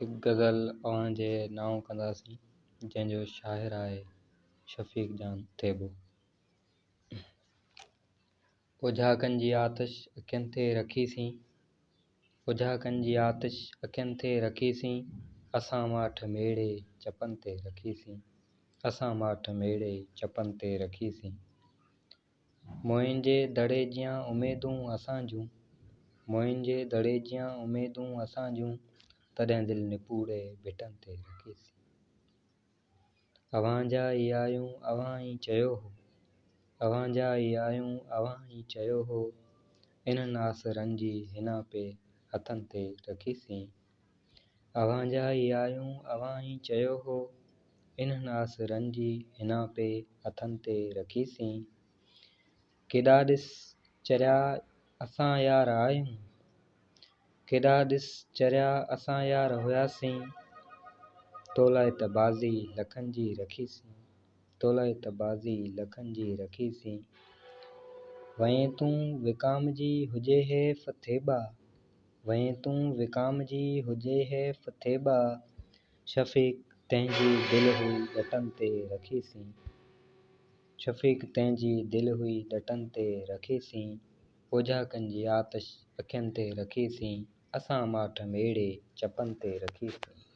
एक गज़ल अव्हां जे नाओं कंदासीं जंहिंजो शाइर आहे शफ़ीक जान थेबो। उझाकनि जी आतिश अखियुनि ते रखीसीं, उझाकनि जी आतिश अखियुनि ते रखीसीं, असां माठ मेड़े चपनि ते रखीसीं, असां माठ मेड़े चपनि ते रखीसीं। मोइन जे दड़े जियां उमेदूं असां जूं, मोइन जे दड़े जियां उमेदूं असां जूं, तॾहिं दिलि निपूड़े भिटनि ते रखीसीं। अव्हां जा ई आहियूं अव्हां ई चयो हो, अव्हां जा ई आहियूं अव्हां ई चयो हो, इन्हनि आसरनि जी हिना पे हथनि ते रखीसीं। अव्हां जा ई आहियूं अव्हां ई चयो हो, इन्हनि आसरनि जी हिना पे हथनि ते रखीसीं। केॾा ॾिस चरिया असां यार आहियूं, केॾा ॾिस चरिया असां यार हुआसीं, तोलाए त बाज़ी लखनि जी रखीसीं, तोलाए त बाज़ी लखनि जी रखीसीं। वहीं तूं विकामजी हुजे है फ़थेबा, वहीं तूं विकामजी हुजे है फ़थेबा, शफ़ीक तंहिंजी दिलि हुई ॾटनि ते रखीसीं, शफ़ीक तंहिंजी दिलि हुई ॾटनि ते रखीसीं। उझाकनि जी आतिश अखियुनि ते रखीसीं, असां माठ मेड़े चपनि ते रखीसीं।